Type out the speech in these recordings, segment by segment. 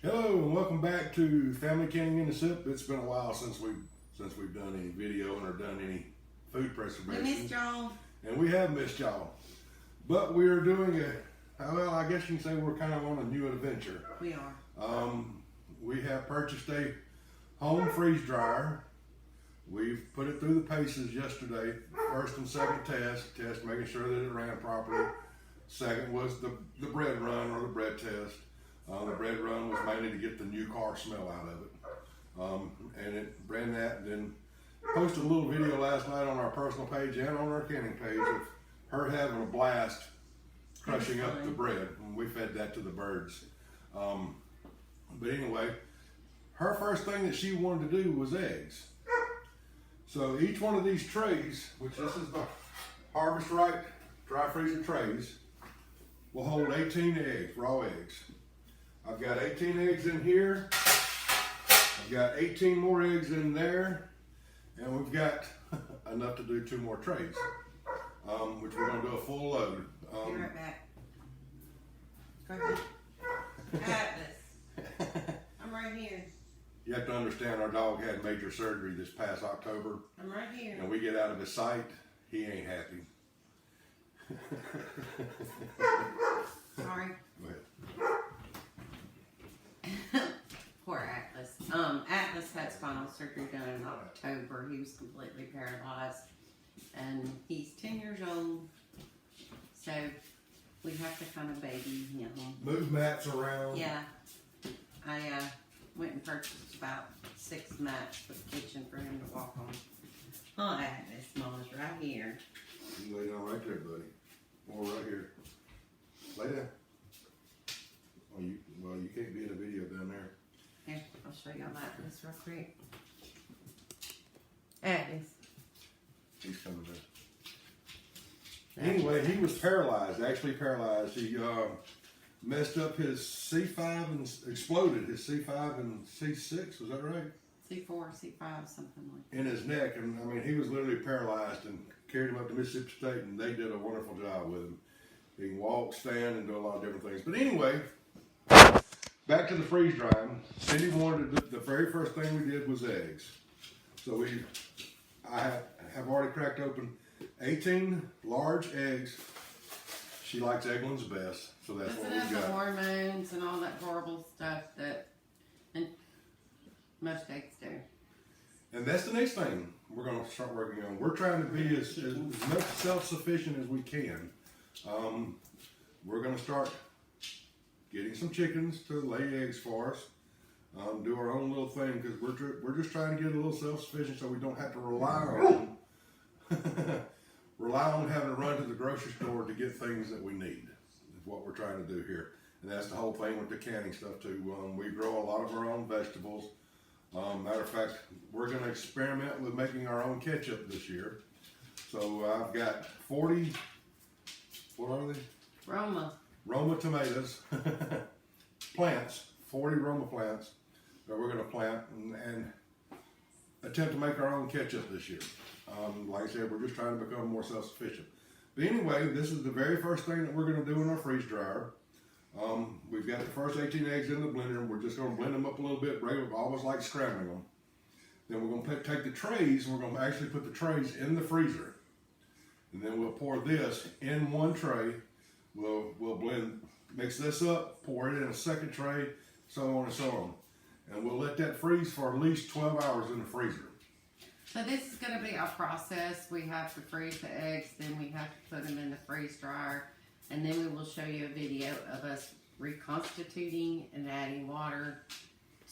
Hello and welcome back to Family Canning in the Sip. It's been a while since we've done any video or done any food We preservation. missed y'all. And we have missed y'all. But we are doing well, I guess you can say we're kind of on a new adventure. We are. We have purchased a home freeze dryer. We've put it through the paces yesterday. First and second test, making sure that it ran properly. Second was the bread run or the bread test. The bread run was mainly to get the new car smell out of it. And it ran that, and then posted a little video last night on our personal page and on our canning page of her having a blast crushing up the bread, and we fed that to the birds. But anyway, her first thing that she wanted to do was eggs. So each one of these trays, which this is the Harvest Right dry freezer trays, will hold 18 eggs, raw eggs. I've got 18 eggs in here. I've got 18 more eggs in there, and we've got enough to do 2 more trays, which we're going to do a full load. Be right back. Go ahead. Atlas. I'm right here. You have to understand, our dog had major surgery this past October, I'm right here. and we get out of his sight, he ain't happy. Sorry. Go ahead. Poor Atlas. Atlas had spinal surgery done in October. He was completely paralyzed. And he's 10 years old. So we have to kind of baby him. Move mats around. Yeah. I went and purchased about 6 mats for the kitchen for him to walk on. Oh, Atlas, Mama's right here. You can lay down right there, buddy. Or right here. Lay down. Well, you can't be in a video down there. Here, I'll show y'all Atlas real quick. Atlas. He's coming down. Anyway, he was paralyzed, actually paralyzed. He messed up his C5 and exploded his C5 and C6, was that right? C4, C5, something like that. In his neck, and I mean, he was literally paralyzed, and carried him up to Mississippi State, and they did a wonderful job with him. He can walk, stand, and do a lot of different things. But anyway, back to the freeze drying. Cindy wanted to, the very first thing we did was eggs. So I have already cracked open 18 large eggs. She likes Eggland's best, so that's what Doesn't we have the got. hormones and all that horrible stuff that most eggs do. And that's the next thing we're going to start working on. We're trying to be as much self-sufficient as we can. We're going to start getting some chickens to lay eggs for us. Do our own little thing, because we're just trying to get a little self-sufficient so we don't have to rely on having to run to the grocery store to get things that we need. Is what we're trying to do here. And that's the whole thing with the canning stuff too. We grow a lot of our own vegetables. Matter of fact, we're going to experiment with making our own ketchup this year. So I've got 40, what are they? Roma tomatoes, plants, 40 Roma plants that we're going to plant and attempt to make our own ketchup this year. Like I said, we're just trying to become more self-sufficient. But anyway, this is the very first thing that we're going to do in our freeze dryer. We've got the first 18 eggs in the blender, and we're just going to blend them up a little bit, almost like scrambling them. Then we're going to take the trays, and we're going to actually put the trays in the freezer. And then we'll pour this in one tray. We'll blend, mix this up, pour it in a second tray, so on and so on. And we'll let that freeze for at least 12 hours in the freezer. So this is going to be our process. We have to freeze the eggs, then we have to put them in the freeze dryer, and then we will show you a video of us reconstituting and adding water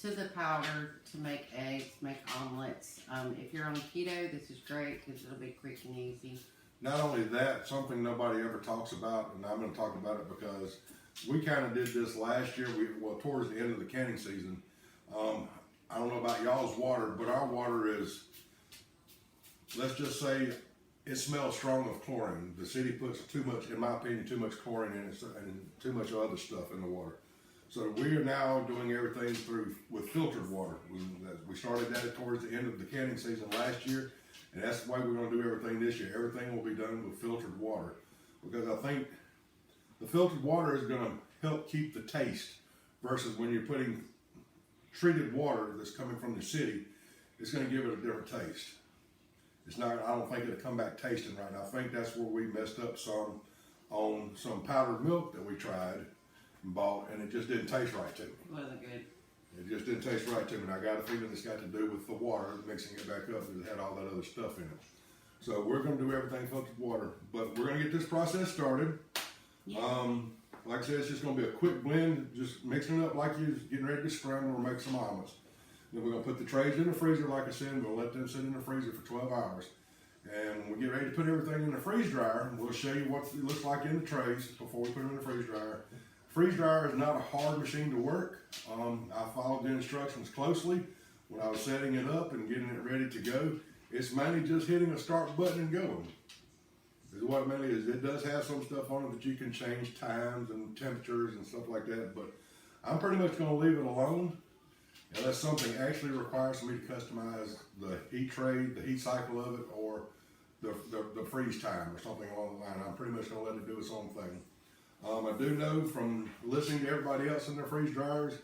to the powder to make eggs, make omelets. If you're on keto, this is great because it'll be quick and easy. Not only that, something nobody ever talks about, and I'm going to talk about it because we kind of did this last year. Towards the end of the canning season. I don't know about y'all's water, but our water is, let's just say, it smells strong of chlorine. The city puts too much, in my opinion, too much chlorine in it and too much other stuff in the water. So we are now doing everything with filtered water. We started that towards the end of the canning season last year. And that's the way we're going to do everything this year. Everything will be done with filtered water. Because I think the filtered water is going to help keep the taste versus when you're putting treated water that's coming from the city, it's gonna give it a different taste. It's not, I don't think it'll come back tasting right. And I think that's where we messed up some on some powdered milk that we tried and bought, and it just didn't taste right to me. Wasn't good. It just didn't taste right to me, and I got a feeling it's got to do with the water, mixing it back up, it had all that other stuff in it. So we're gonna do everything filtered water, but we're gonna get this process started. Yeah. Like I said, it's just gonna be a quick blend, just mixing it up like you're getting ready to scramble or make some omelets. Then we're gonna put the trays in the freezer, like I said, we'll let them sit in the freezer for 12 hours. And when we get ready to put everything in the freeze dryer, we'll show you what it looks like in the trays before we put them in the freeze dryer. Freeze dryer is not a hard machine to work. I followed the instructions closely when I was setting it up and getting it ready to go. It's mainly just hitting a start button and going. Is what it mainly is. It does have some stuff on it that you can change times and temperatures and stuff like that, but I'm pretty much gonna leave it alone unless something actually requires me to customize the heat tray, the heat cycle of it, or the freeze time or something along the line. I'm pretty much gonna let it do its own thing. I do know from listening to everybody else in their freeze dryers,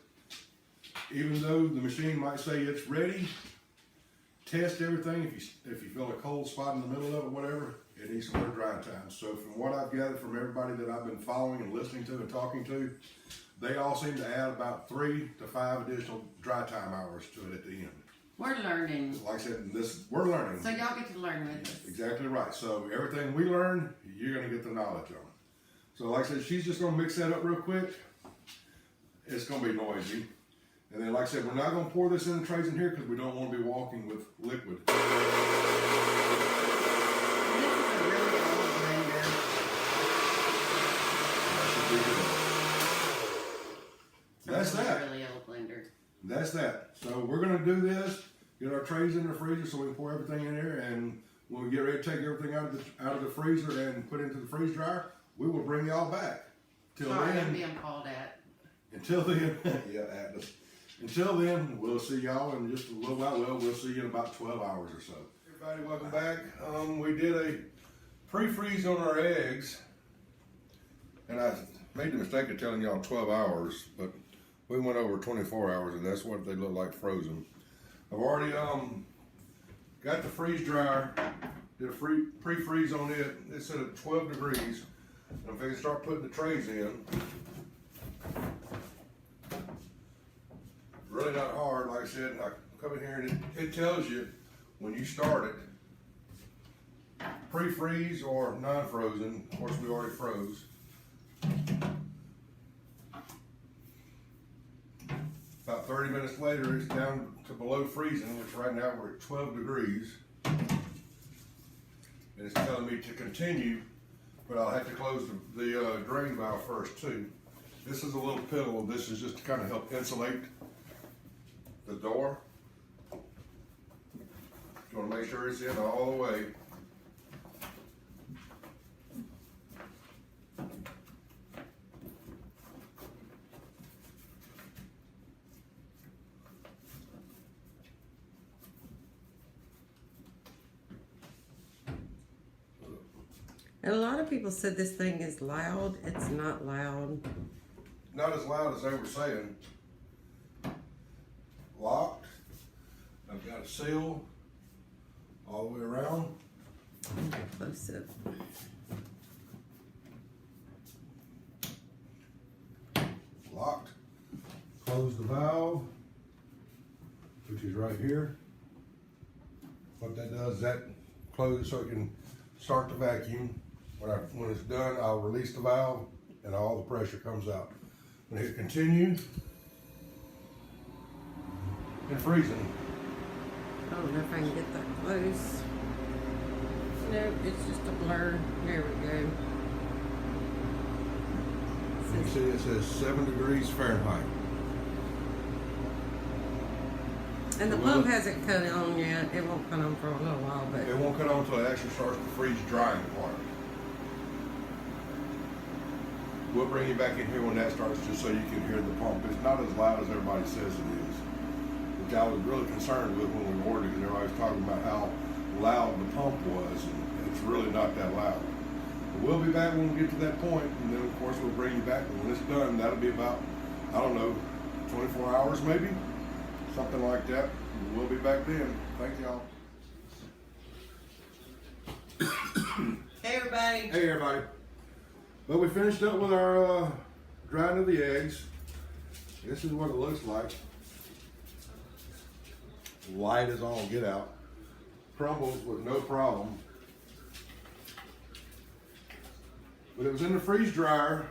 even though the machine might say it's ready, test everything. If you feel a cold spot in the middle of it, whatever, it needs some more dry time. So from what I've gathered from everybody that I've been following and listening to and talking to, they all seem to add about 3 to 5 additional dry time hours to it at the end. We're learning. Like I said, we're learning. So y'all get to learn with us. Exactly right. So everything we learn, you're gonna get the knowledge on. So like I said, she's just gonna mix that up real quick. It's gonna be noisy. And then like I said, we're not gonna pour this in the trays in here because we don't wanna be walking with liquid. And this is a really old blender. That's that. Really old blender. That's that. So we're gonna do this, get our trays in the freezer so we can pour everything in there, and when we get ready to take everything out of the freezer and put it into the freeze dryer, we will bring y'all back. Till Sorry, I'm then, being called at. until then, yeah, Atlas. Until then, we'll see y'all in just a little while. Well, we'll see you in about 12 hours or so. Everybody, welcome back. We did a pre-freeze on our eggs, and I made the mistake of telling y'all 12 hours, but we went over 24 hours, and that's what they look like frozen. I've already got the freeze dryer, did a pre-freeze on it. It's set at 12 degrees. And if I can start putting the trays in, really not hard. Like I said, I come in here and it tells you when you start it, pre-freeze or non-frozen. Of course, we already froze. About 30 minutes later, it's down to below freezing, which right now we're at 12 degrees. And it's telling me to continue, but I'll have to close the drain valve first too. This is a little pillow. This is just to kind of help insulate the door. You want to make sure it's in all the way. And a lot of people said this thing is loud. It's not loud. Not as loud as they were saying. Locked. I've got a seal all the way around. Close it. Locked. Close the valve, which is right here. What that does, that closes so it can start the vacuum. When it's done, I'll release the valve and all the pressure comes out. I'm gonna hit continue and freezing. I don't know if I can get that close. No, it's just a blur. There we go. You can see it says 7 degrees Fahrenheit. And the pump hasn't cut on yet. It won't cut on for a little while, but It won't cut on until it actually starts to freeze drying part. We'll bring you back in here when that starts just so you can hear the pump. It's not as loud as everybody says it is, which I was really concerned with when we ordered it, because everybody was talking about how loud the pump was, and it's really not that loud. But we'll be back when we get to that point, and then of course we'll bring you back, and when it's done, that'll be about, I don't know, 24 hours maybe? something like that. We'll be back then. Thank y'all. Hey everybody. Hey everybody. Well, we finished up with our drying of the eggs. This is what it looks like. Light as all get out. Crumbles with no problem. But it was in the freeze dryer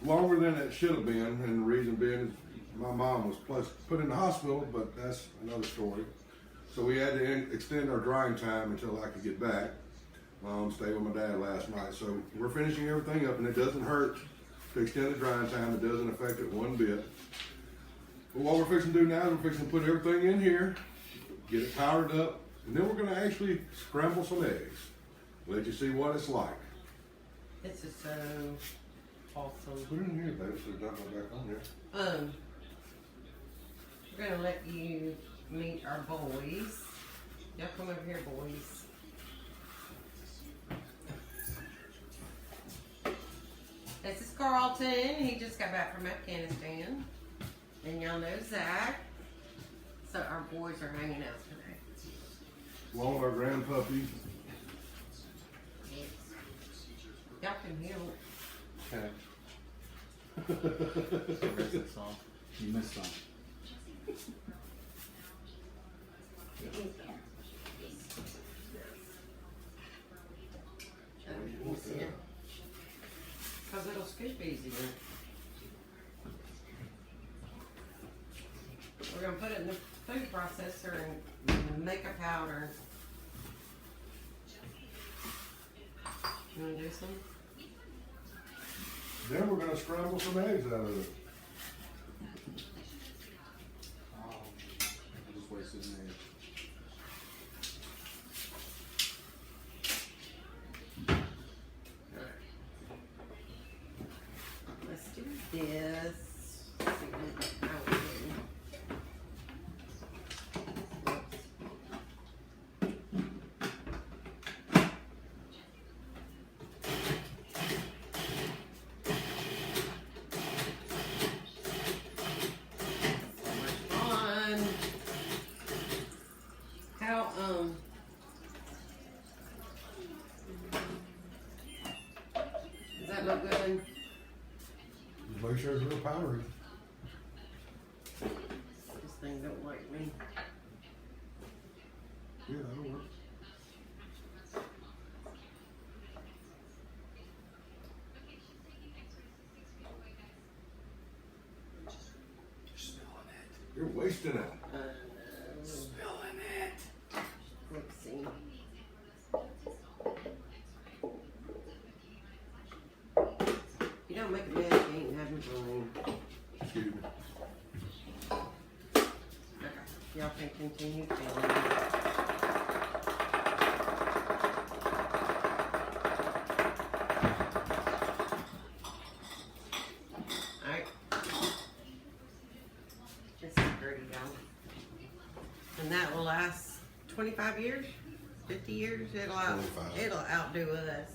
longer than it should have been, and the reason being is my mom was put in the hospital, but that's another story. So we had to extend our drying time until I could get back. Stayed with my dad last night. So we're finishing everything up, and it doesn't hurt to extend the drying time. It doesn't affect it one bit. But what we're fixing to do now is we're fixing to put everything in here, get it powered up, and then we're going to actually scramble some eggs. Let you see what it's like. This is so awesome. Put it in here, baby, so it's not going back on there. We're gonna let you meet our boys. Y'all come over here, boys. This is Carlton. He just got back from Afghanistan. And y'all know Zach. So our boys are hanging out today. Along with our grand puppy. Y'all can hear him. Okay. You missed some. Because it'll scoop easier. We're going to put it in the food processor and make a powder. You want to do some? Then we're going to scramble some eggs out of it. I just wasted an egg. Let's do this. Let's see how we do. So much fun. How does that look good? Just make sure it's real powdery. This thing don't like me. Yeah, that'll work. You're wasting it. Spilling it. Let's see. You don't make a mess, you ain't having fun. Excuse me. Okay. Y'all can continue filming. Alright. This is pretty, y'all. And that will last 25 years? 50 years? 25. It'll outdo us.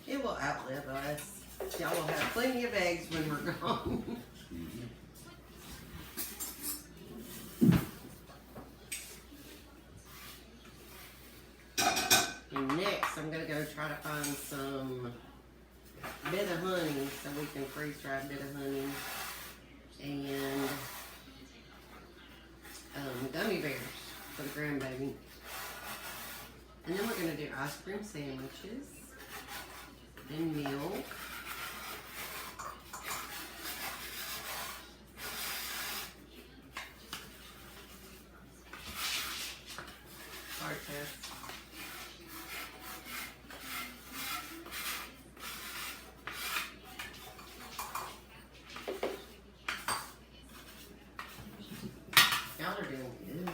It will outlive us. Y'all will have plenty of eggs when we're gone. And next, I'm gonna go try to find some bit of honey so we can freeze dry a bit of honey and gummy bears for the grandbaby. And then we're gonna do ice cream sandwiches and milk. Sorry, Tess. Y'all are doing good.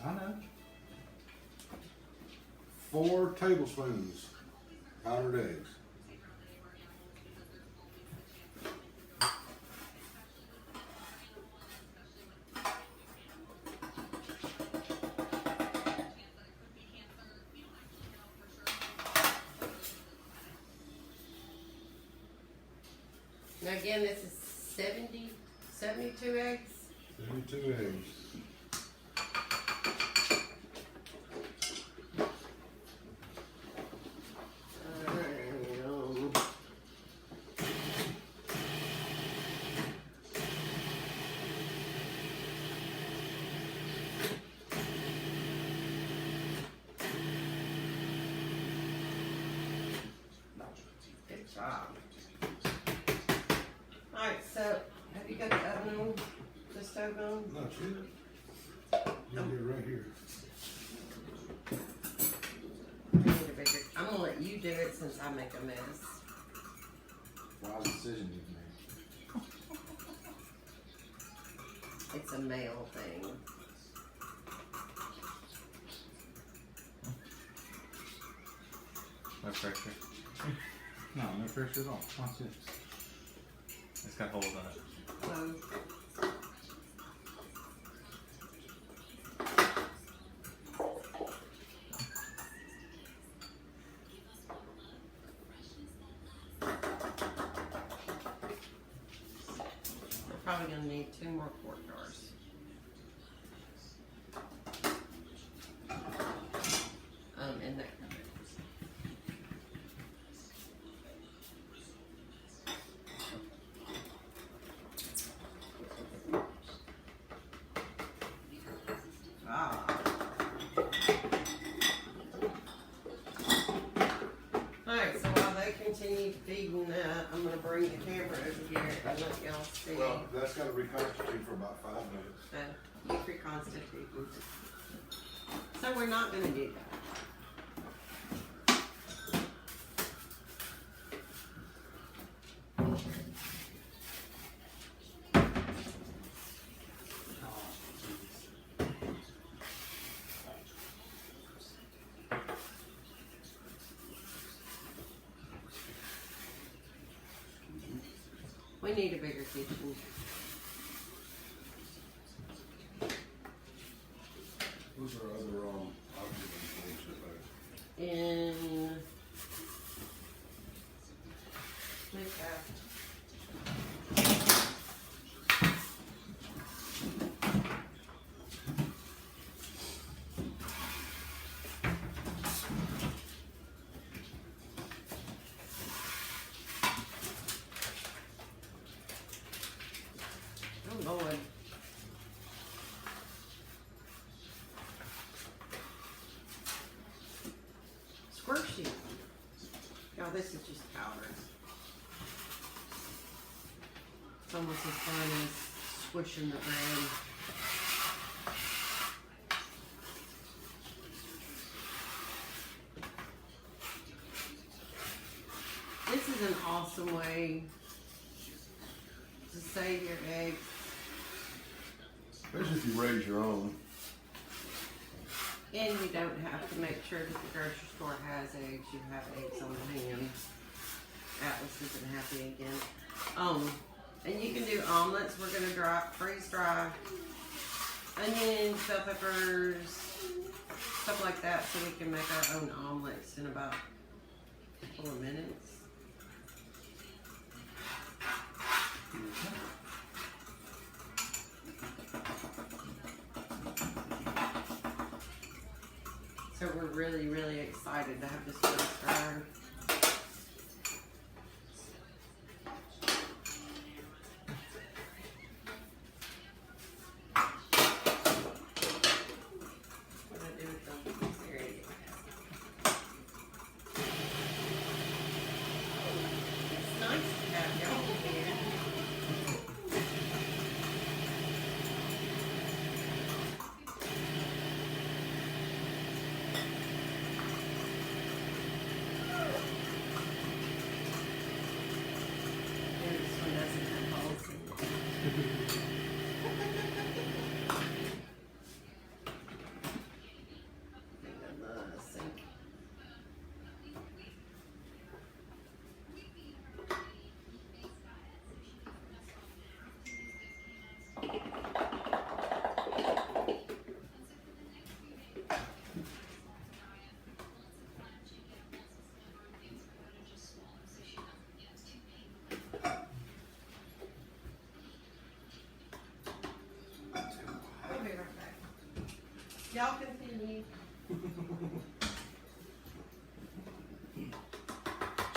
I know. 4 tablespoons powdered eggs. Now again, this is 72 eggs. 72 eggs. Good job. Alright, so have you got the oven on? The stove on? Not yet. You're right here. I need a bigger. I'm gonna let you do it since I make a mess. Wise decision you've made. It's a male thing. No pressure. No, no pressure at all. Watch this. It's got holes in it. So, we're probably gonna need 2 more quart jars. In there. Alright, so while they continue feeding that, I'm gonna bring the camera over here and let y'all see. Well, that's gotta reconstitute for about 5 minutes. You reconstitute. So we're not gonna do that. We need a bigger kitchen. Those are other, oxygen things that In Midcraft. Oh Lord. Squishy. Y'all, this is just powder. It's almost as fun as squishing the bread. This is an awesome way to save your eggs. Especially if you raise your own. And you don't have to make sure that the grocery store has eggs. You have eggs on hand. Atlas isn't happy again. And you can do omelets. We're gonna freeze dry onions, bell peppers, stuff like that, so we can make our own omelets in about a couple of minutes. So we're really, really excited to have this freeze dryer. What do I do with them? There you go. It's nice to have y'all here. Y'all continue.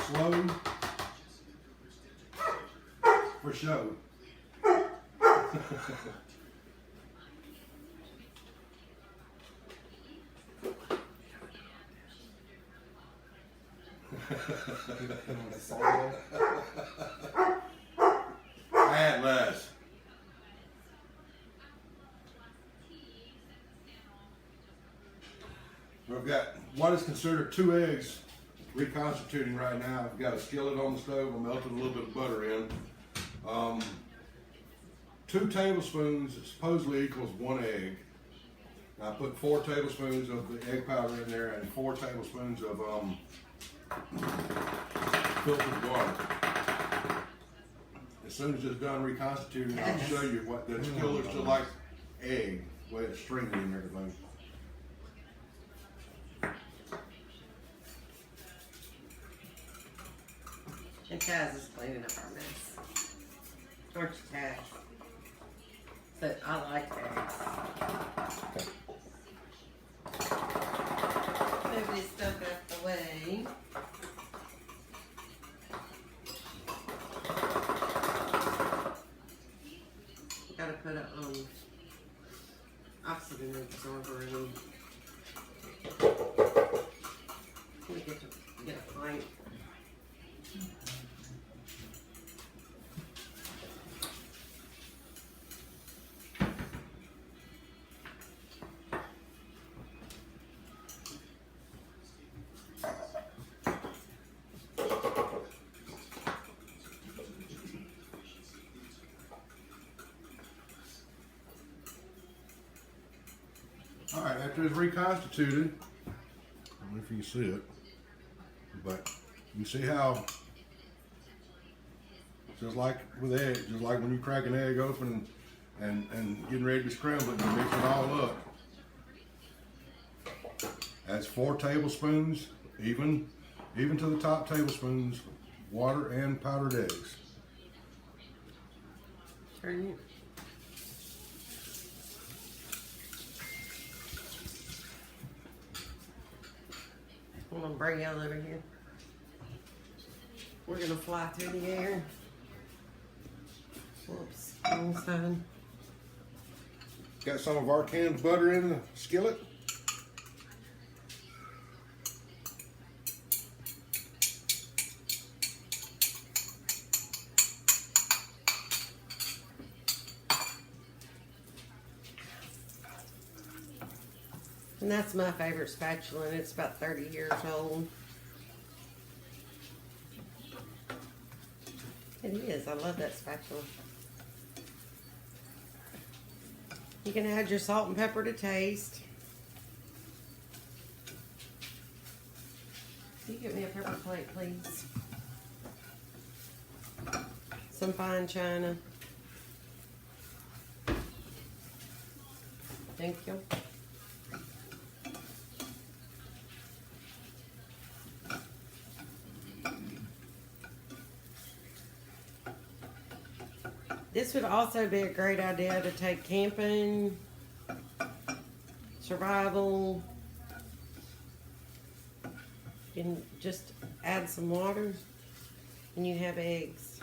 Slow. For show. Add less. We've got what is considered 2 eggs reconstituting right now. I've got a skillet on the stove. I'm melting a little bit of butter in. 2 tablespoons supposedly equals 1 egg. I put 4 tablespoons of the egg powder in there and 4 tablespoons of filtered water. As soon as it's done reconstituting, I'll show you what that still looks just like egg, the way it's stringy and everything. And Taz is cleaning up our mess. Aren't you, Taz? So I like eggs. Move this stuff out the way. Gotta put a oxygen absorber in them. Let me get a pint. All right, after it's reconstituted, I don't know if you can see it, but you see how, just like with eggs, just like when you crack an egg open and getting ready to scramble it, you mix it all up. That's 4 tablespoons, even to the top tablespoons, water and powdered eggs. Turn it. I'm gonna bring y'all over here. We're gonna fly through the air. Whoops, wrong side. Got some of our canned butter in the skillet. And that's my favorite spatula, and it's about 30 years old. It is. I love that spatula. You can add your salt and pepper to taste. Can you get me a pepper plate, please? Some fine china. Thank you. This would also be a great idea to take camping, survival. You can just add some water and you have eggs.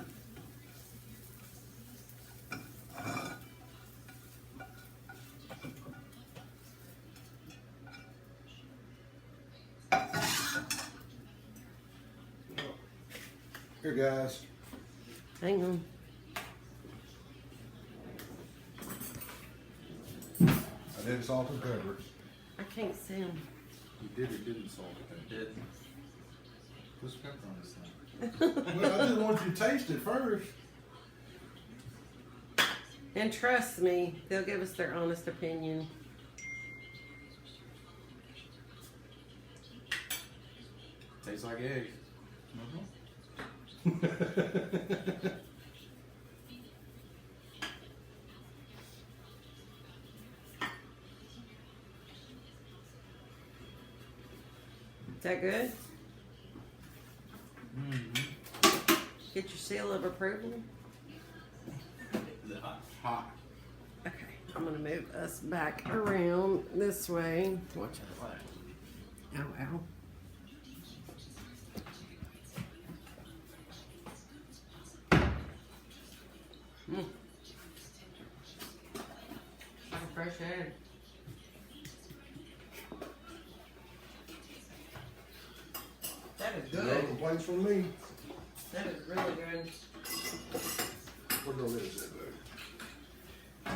Here, guys. Hang on. I did salt and pepper. I can't see them. You did or didn't salt it? Did. Put some pepper on this thing. Well, I just want you to taste it first. And trust me, they'll give us their honest opinion. Tastes like eggs. Is that good? Get your seal of approval. Is it hot? Hot. Okay, I'm gonna move us back around this way. Watch out. Ow, ow. Like a fresh egg. That is No good. complaints from me. That is really good. Where the lids at, though?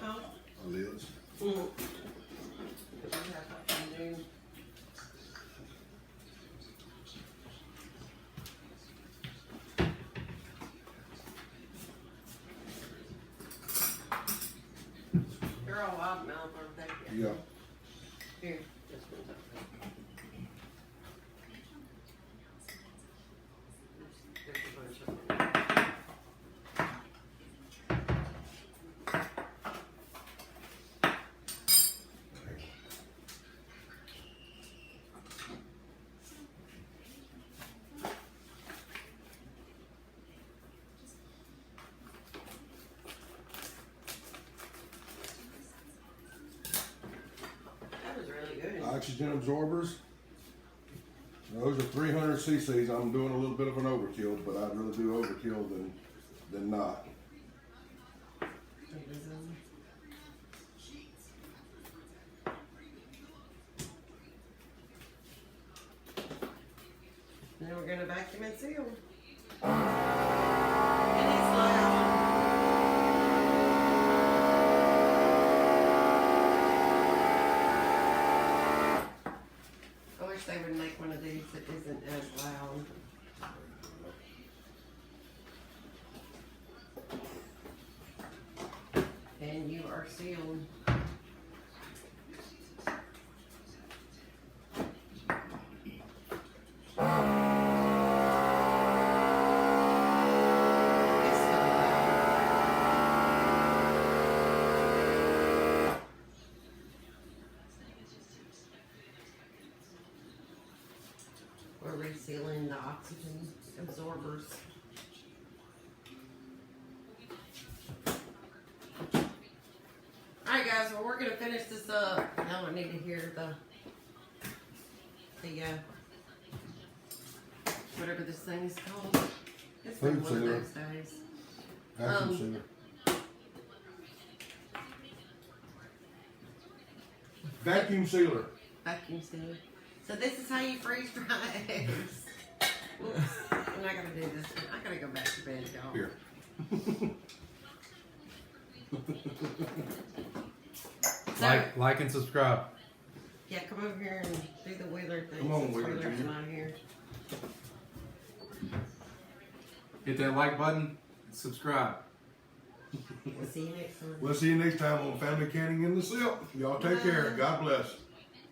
Huh? Lids. Mm. We have what we do. They're all loudmouth, aren't they? Yeah. Here, this one's up there. There's a bunch of them. That was really good. Oxygen absorbers. Those are 300 cc's. I'm doing a little bit of an overkill, but I'd rather do overkill than not. Then we're gonna vacuum and seal. And it's loud. I wish they would make one of these that isn't as loud. And you are sealed. It's so loud. We're resealing the oxygen absorbers. Alright guys, well we're gonna finish this up. Now I need to hear the whatever this thing is called. It's been Food one of sealer. those days. Vacuum sealer. Vacuum sealer. Vacuum sealer. So this is how you freeze dry eggs. Oops, I'm not gonna do this one. I gotta go back to bed, y'all. Here. So, Like and subscribe. yeah, come over here and do the Wheeler thing. Come on, since Wheeler Wheeler's Jr. not here. Hit that like button. Subscribe. We'll see you next time. We'll see you next time on Family Canning in the Silk. Y'all take care. God bless.